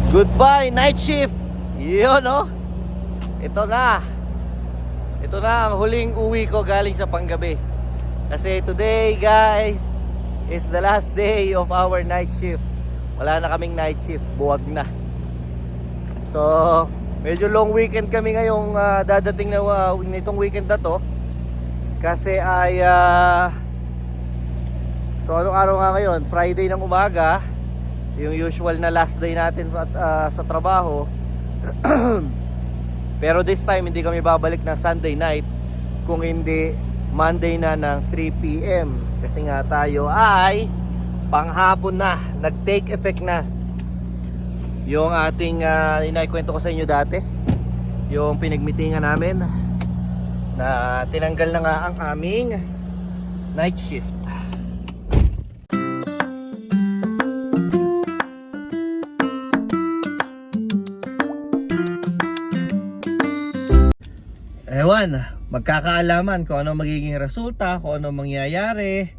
Goodbye night shift. Yun no. Ito na. Ito na ang huling uwi ko galing sa panggabi. Kasi today guys is the last day of our night shift. Wala na kaming night shift, buwag na. So medyo long weekend kami ngayong dadating na nitong weekend na to. Kasi ay so anong araw nga ngayon? Friday ng umaga. Yung usual na last day natin sa trabaho. Pero this time hindi kami babalik ng Sunday night, kung hindi Monday na ng 3 PM. Kasi nga tayo ay panghapon na, nag-take effect na yung ating inaikwento ko sa inyo dati, yung pinagmitingan namin na tinanggal na nga ang aming night shift. Ewan, magkakaalaman kung ano magiging resulta, kung ano mangyayari.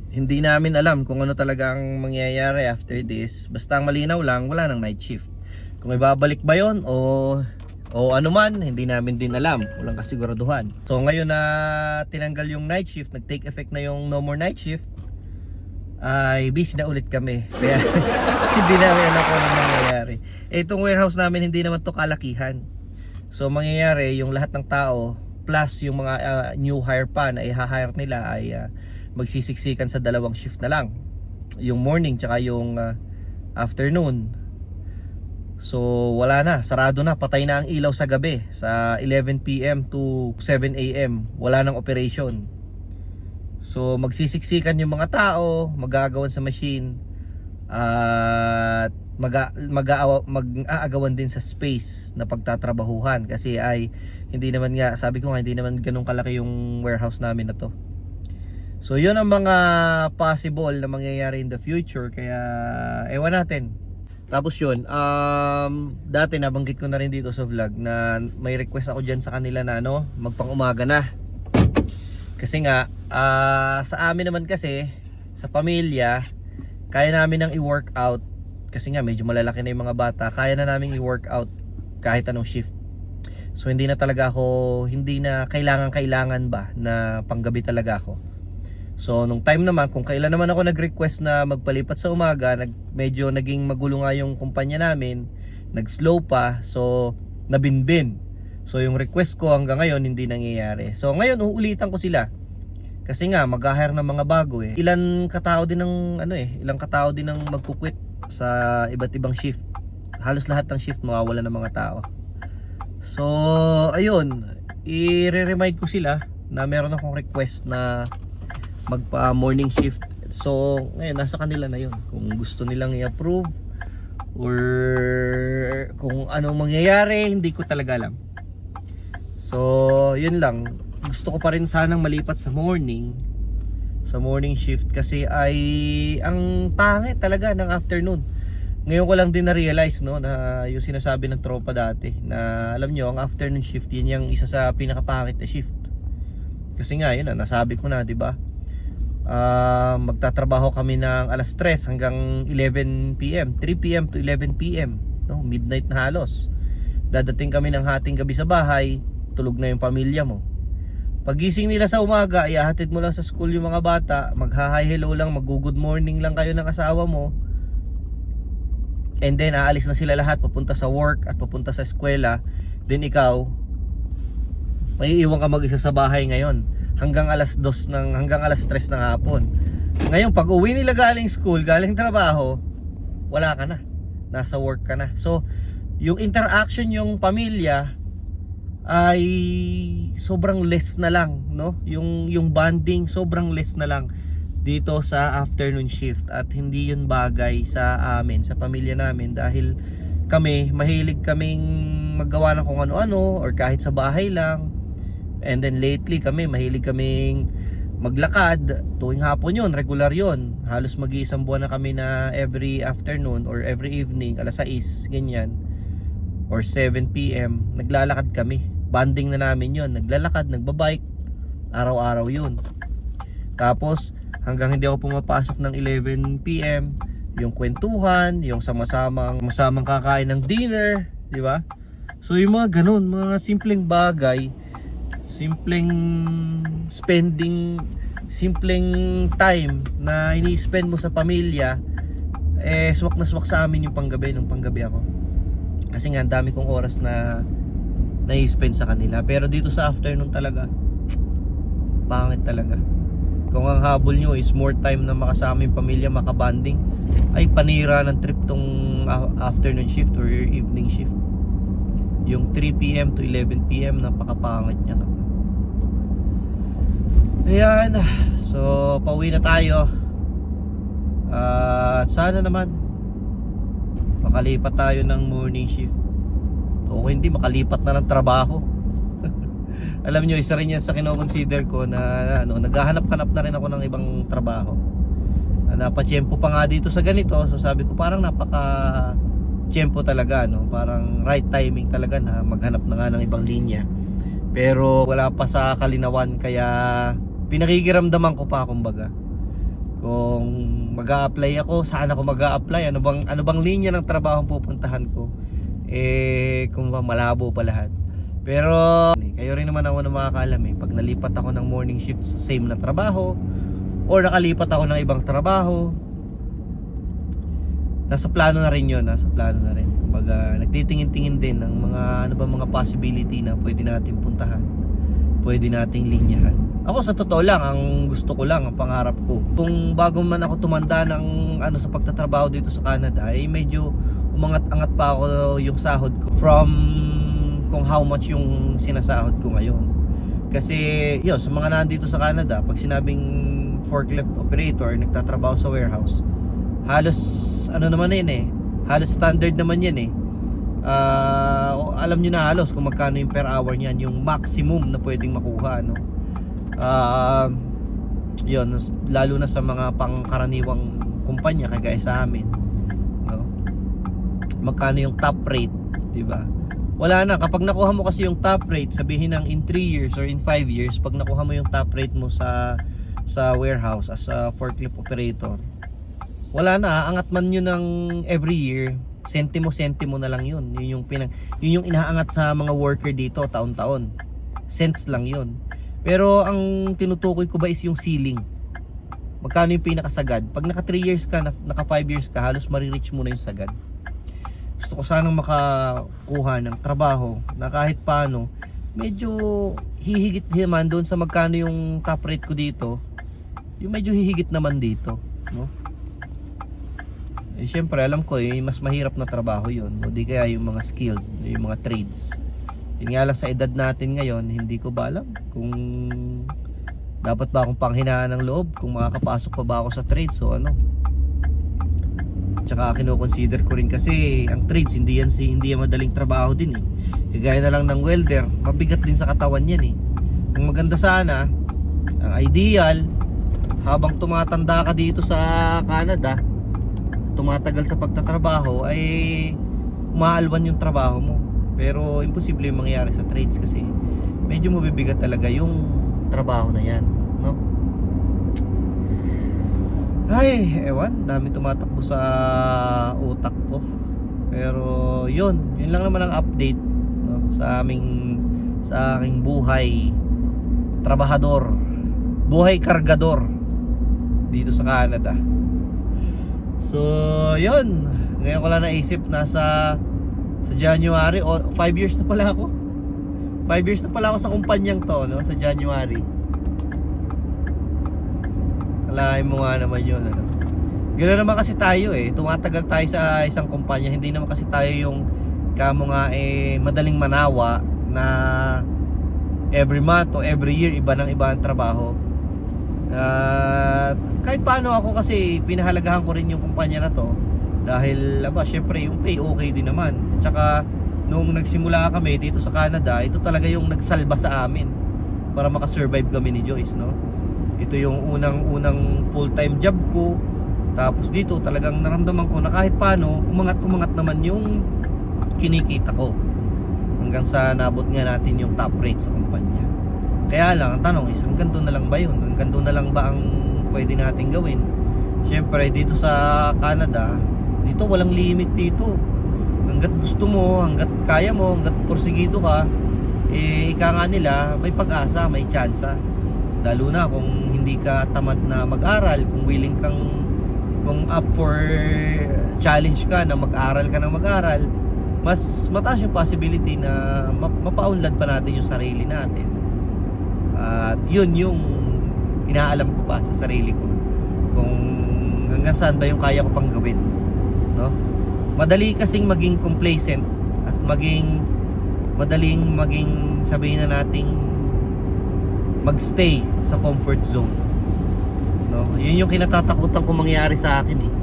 Hindi namin alam kung ano talagang mangyayari after this. Basta ang malinaw lang, wala nang night shift. Kung ibabalik ba yon o ano man, hindi namin din alam. Walang kasiguraduhan. So ngayon na tinanggal yung night shift, nag-take effect na yung no more night shift, ay busy na ulit kami. Kaya hindi namin alam kung ano mangyayari. Itong warehouse namin hindi naman to kalakihan. So mangyayari yung lahat ng tao plus yung mga new hire pa na i-hire nila ay magsisiksikan sa dalawang shift na lang. Yung morning tsaka yung afternoon. So wala na, sarado na, patay na ang ilaw sa gabi. Sa 11 PM to 7 AM wala nang operation. So magsisiksikan yung mga tao, magagawan sa machine at mag-aagawan din sa space na pagtatrabahuhan. Kasi ay hindi naman nga, sabi ko nga, hindi naman ganun kalaki yung warehouse namin na to. So yun ang mga possible na mangyayari in the future. Kaya ewan natin. Tapos yun, dati nabanggit ko na rin dito sa vlog na may request ako dyan sa kanila na magpang umaga na. Kasi nga sa amin naman kasi, sa pamilya, kaya namin nang i-workout. Kasi nga medyo malalaki na yung mga bata, kaya na namin i-workout kahit anong shift. So hindi na kailangan ba na panggabi talaga ako. So nung time naman, kung kailan naman ako nag-request na magpalipat sa umaga, medyo naging magulo nga yung kumpanya namin, nag-slow pa, so nabinbin. So yung request ko hanggang ngayon hindi nangyayari. So ngayon uulitan ko sila. Kasi nga mag-hire ng mga bago eh. Ilang katao din ng magkukwit sa iba't ibang shift. Halos lahat ng shift mawawala ng mga tao. So ayun, i-remind ko sila na meron akong request na magpa morning shift. So ngayon nasa kanila na yun, kung gusto nilang i-approve or kung anong mangyayari, hindi ko talaga alam. So yun lang, gusto ko pa rin sanang malipat sa morning shift kasi ay ang pangit talaga ng afternoon. Ngayon ko lang din na-realize na yung sinasabi ng tropa dati na alam nyo, ang afternoon shift yun yung isa sa pinakapangit na shift. Kasi nga yun nasabi ko na, di ba? Magtatrabaho kami ng alas 3 hanggang 11 PM, 3 PM to 11 PM, midnight na halos. Dadating kami ng hating gabi sa bahay, tulog na yung pamilya mo. Pagising nila sa umaga, ihahatid mo lang sa school yung mga bata, magha-hi hello lang, mag-good morning lang kayo ng asawa mo. And then aalis na sila lahat papunta sa work at papunta sa eskwela. Then ikaw, may iwan ka mag-isa sa bahay ngayon hanggang alas 3 ng hapon. Ngayon pag uwi nila galing school, galing trabaho, wala ka na, nasa work ka na. So yung interaction yung pamilya ay sobrang less na lang, yung bonding sobrang less na lang dito sa afternoon shift. At hindi yun bagay sa amin, sa pamilya namin, dahil kami mahilig kaming maggawa ng kung ano-ano or kahit sa bahay lang. And then lately kami mahilig kaming maglakad tuwing hapon. Yun, regular yun, halos mag-iisang buwan na kami na every afternoon or every evening alas 6 ganyan or 7 PM naglalakad kami. Banding na namin yun, naglalakad, nagbabike, araw-araw yun. Tapos hanggang hindi ako pumapasok ng 11 PM, yung kwentuhan, yung sama-samang kakain ng dinner, di ba? So yung mga ganun, mga simpleng bagay, simpleng spending, simpleng time na ini-spend mo sa pamilya, swak na swak sa amin yung panggabi nung panggabi ako. Kasi nga ang dami kong oras na na-spend sa kanila. Pero dito sa afternoon talaga, pangit talaga. Kung ang habol nyo is more time na makasama yung pamilya, makabanding, ay panira ng trip tong afternoon shift or evening shift. Yung 3 PM to 11 PM, napakapangit niya nga. Ayan, so pauwi na tayo. At sana naman makalipat tayo ng morning shift. O hindi, makalipat na ng trabaho. Alam nyo, isa rin yan sa kino-consider ko na naghahanap-hanap na rin ako ng ibang trabaho. Napatsyempo pa nga dito sa ganito. So sabi ko parang napaka-tsyempo talaga, no? Parang right timing talaga na maghanap na nga ng ibang linya. Pero wala pa sa kalinawan, kaya pinakikiramdaman ko pa, kumbaga. Kung mag-a-apply ako, saan ako mag-a-apply? Ano bang linya ng trabaho ang pupuntahan ko? Kung malabo pa lahat. Pero kayo rin naman ako na makakaalam pag nalipat ako ng morning shift sa same na trabaho or nakalipat ako ng ibang trabaho, nasa plano na rin yun, kumbaga nagtitingin-tingin din ng mga mga possibility na pwede natin puntahan, pwede nating linyahan. Ako sa totoo lang, ang gusto ko lang, ang pangarap ko, kung bago man ako tumanda ng sa pagtatrabaho dito sa Canada, ay medyo umangat-angat pa ako yung sahod ko from kung how much yung sinasahod ko ngayon. Kasi yun, sa mga nandito sa Canada, pag sinabing forklift operator, nagtatrabaho sa warehouse, halos naman yun halos standard naman yan alam nyo na halos kung magkano yung per hour niyan, yung maximum na pwedeng makuha, no? Yun, lalo na sa mga pangkaraniwang kumpanya kagaya sa amin, no? Magkano yung top rate, di ba? Wala na, kapag nakuha mo kasi yung top rate, sabihin ng in 3 years or in 5 years, pag nakuha mo yung top rate mo sa warehouse as a forklift operator, wala na, angat man yun ng every year, sentimo na lang yun. Yun yung inaangat sa mga worker dito taon-taon. Cents lang yun. Pero ang tinutukoy ko ba is yung ceiling. Magkano yung pinakasagad? Pag naka 3 years ka, naka 5 years ka, halos marireach mo na yung sagad. Gusto ko sanang makakuha ng trabaho na kahit paano medyo hihigit naman doon sa magkano yung top rate ko dito, yung medyo hihigit naman dito, no? Syempre alam ko mas mahirap na trabaho yun, o di kaya yung mga skilled, yung mga trades. Yun nga lang, sa edad natin ngayon, hindi ko ba alam kung dapat ba akong panghinaan ng loob, kung makakapasok pa ba ako sa trades o ano. Tsaka kino-consider ko rin kasi ang trades hindi yan madaling trabaho din Kagaya na lang ng welder, mabigat din sa katawan yan Ang maganda sana, ang ideal, habang tumatanda ka dito sa Canada, tumatagal sa pagtatrabaho, ay umaalwan yung trabaho mo. Pero imposible yung mangyari sa trades kasi medyo mabibigat talaga yung trabaho na yan, no? Ay, ewan, dami tumatakbo sa utak ko. Pero yun lang naman ang update, no, sa aking buhay trabahador, buhay kargador dito sa Canada. So yun, ngayon ko lang naisip, sa January, 5 years na pala ako. 5 years na pala ako sa kumpanyang to, no, sa January. Alahin mo nga naman yun, ano. Ganoon naman kasi tayo tumatagal tayo sa isang kumpanya. Hindi naman kasi tayo yung kamo nga madaling manawa na every month o every year iba ng trabaho. Kahit paano ako kasi pinahalagahan ko rin yung kumpanya na to dahil syempre yung pay okay din naman. Tsaka nung nagsimula kami dito sa Canada, ito talaga yung nagsalba sa amin para makasurvive kami ni Joyce, no? Ito yung unang full-time job ko. Tapos dito talagang naramdaman ko na kahit paano umangat naman yung kinikita ko, hanggang sa nabot nga natin yung top rate sa kumpanya. Kaya lang ang tanong is, hanggang doon na lang ba yun? Hanggang doon na lang ba ang pwede natin gawin? Siyempre dito sa Canada, dito walang limit dito. Hanggat gusto mo, hanggat kaya mo, hanggat porsigido ka, ika nga nila, may pag-asa, may tsansa. Lalo na kung hindi ka tamad na mag-aral, kung willing kung up for challenge ka na mag-aral ka ng mag-aral, mas mataas yung possibility na mapaunlad pa natin yung sarili natin. At yun yung inaalam ko pa sa sarili ko, kung hanggang saan ba yung kaya ko pang gawin, no? Madali kasing maging complacent at madaling maging, sabihin na nating magstay sa comfort zone, no? Yun yung kinatatakutan ko mangyari sa akin eh.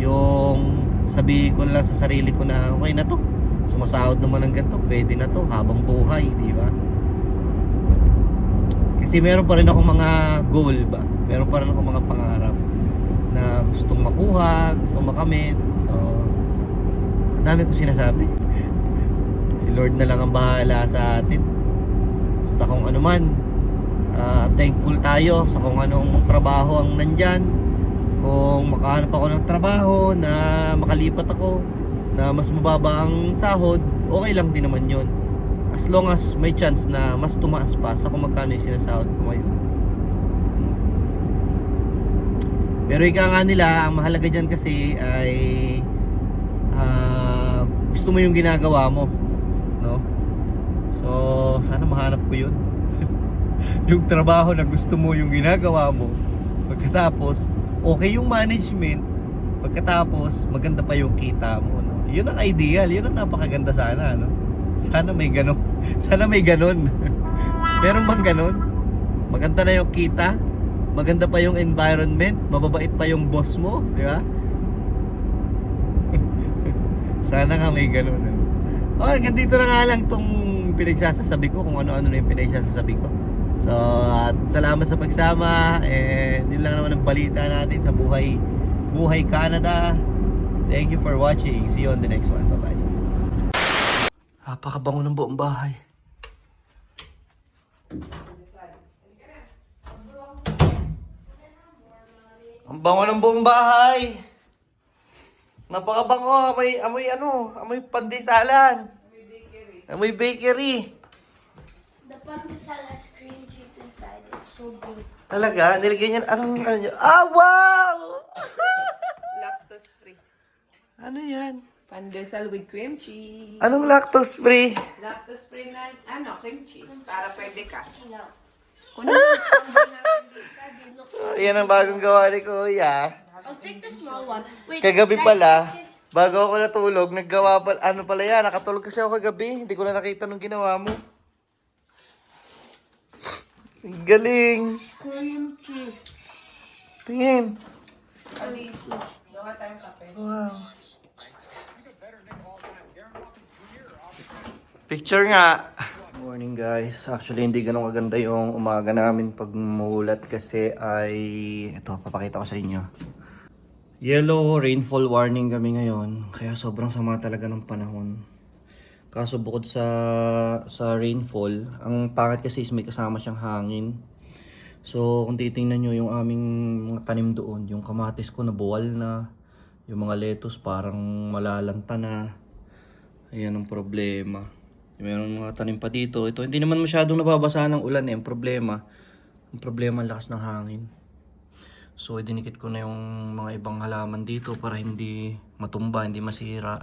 Yung sabihin ko lang sa sarili ko na okay na to, sumasahod naman ng ganito, pwede na to habang buhay, di ba? Kasi meron pa rin akong mga goal ba, meron pa rin akong mga pangarap na gustong makuha, gustong makamit. So ang dami ko sinasabi. Si Lord na lang ang bahala sa atin. Basta kung ano man, thankful tayo sa kung anong trabaho ang nandyan. Kung makahanap ako ng trabaho na makalipat ako na mas mababa ang sahod, okay lang din naman yun, as long as may chance na mas tumaas pa sa kung magkano yung sinasahod ko ngayon. Pero ika nga nila, ang mahalaga dyan kasi ay gusto mo yung ginagawa mo, no? So sana mahanap ko yun. Yung trabaho na gusto mo yung ginagawa mo, pagkatapos okay yung management, pagkatapos maganda pa yung kita mo, no? Yun ang ideal, yun ang napakaganda sana, no? Sana may ganon. Sana may ganon. Meron bang ganon? Maganda na yung kita, maganda pa yung environment, mababait pa yung boss mo, di ba? Sana nga may ganon, no? Oh, ganito na nga lang tong pinagsasasabi ko, kung ano-ano na yung pinagsasasabi ko. So, at salamat sa pagsama, and yun lang naman ang balita natin sa buhay Canada. Thank you for watching. See you on the next one. Bye-bye. Napakabango ng buong bahay. Ang bango ng buong bahay. Napakabango. Amoy pandesalan. Amoy bakery. The pandesal has cream cheese inside. It's so good. Talaga? Nilagyan niyan wow! Lactose free. Ano yan? Pandesal with cream cheese. Anong lactose free? Lactose free na, cream cheese. Para pwede ka. You know. Kunin Daddy, look. Yan ang bagong gawa ni Kuya. I'll take the small one. Wait. Kagabi guys, pala, guys, bago ako natulog, naggawa pa, ano pala yan, nakatulog kasi ako kagabi. Hindi ko na nakita nung ginawa mo. Ang galing. cream cheese. Tingin. Ali, gawa tayong kape. Wow. Picture nga. Morning guys. Actually hindi ganun kaganda yung umaga namin pag mulat kasi ay ito, papakita ko sa inyo. Yellow rainfall warning kami ngayon. Kaya sobrang sama talaga ng panahon. Kaso bukod sa rainfall, ang pangit kasi is may kasama siyang hangin. So kung titingnan nyo yung aming mga tanim doon, yung kamatis ko nabuwal na, yung mga lettuce parang malalanta na. Ayan ang problema. Meron mga tanim pa dito. Ito hindi naman masyadong nababasa ng ulan eh. Ang problema ang lakas ng hangin. So dinikit ko na yung mga ibang halaman dito para hindi matumba, hindi masira.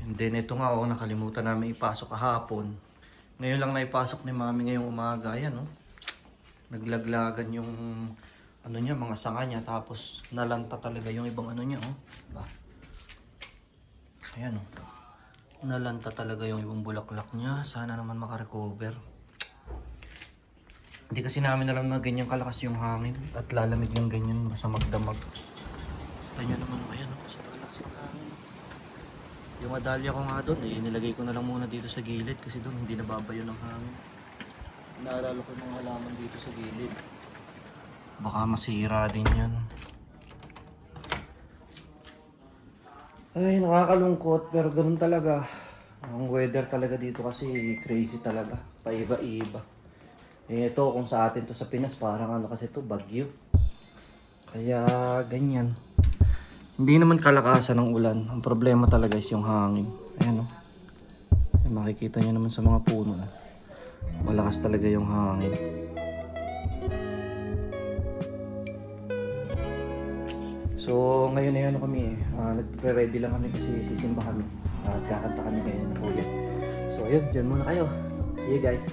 And then ito nga nakalimutan namin ipasok kahapon. Ngayon lang naipasok ni Mami ngayong umaga. Ayan naglaglagan yung mga sanga niya, tapos nalanta talaga yung ibang niya Diba? Ayan nalanta talaga yung ibang bulaklak niya. Sana naman makarecover. Hindi kasi namin alam na ganyan kalakas yung hangin at lalamig ng ganyan basta magdamag. Tanya naman ayan sa lakas ng hangin. Yung madalya ko nga doon nilagay ko na lang muna dito sa gilid kasi doon hindi nababayo ng hangin. Naalala ko yung mga halaman dito sa gilid. Baka masira din yan. Ay, nakakalungkot pero ganun talaga. Ang weather talaga dito kasi crazy talaga. Paiba-iba. Ito kung sa atin to sa Pinas parang kasi to bagyo. Kaya ganyan. Hindi naman kalakasan ng ulan. Ang problema talaga is yung hangin. Ayan o. Makikita nyo naman sa mga puno. Malakas talaga yung hangin. So ngayon ay ano kami nagre-ready lang kami kasi sisimba kami. At kakanta kami ngayon ng kuya. So yun, dyan muna kayo. See you guys.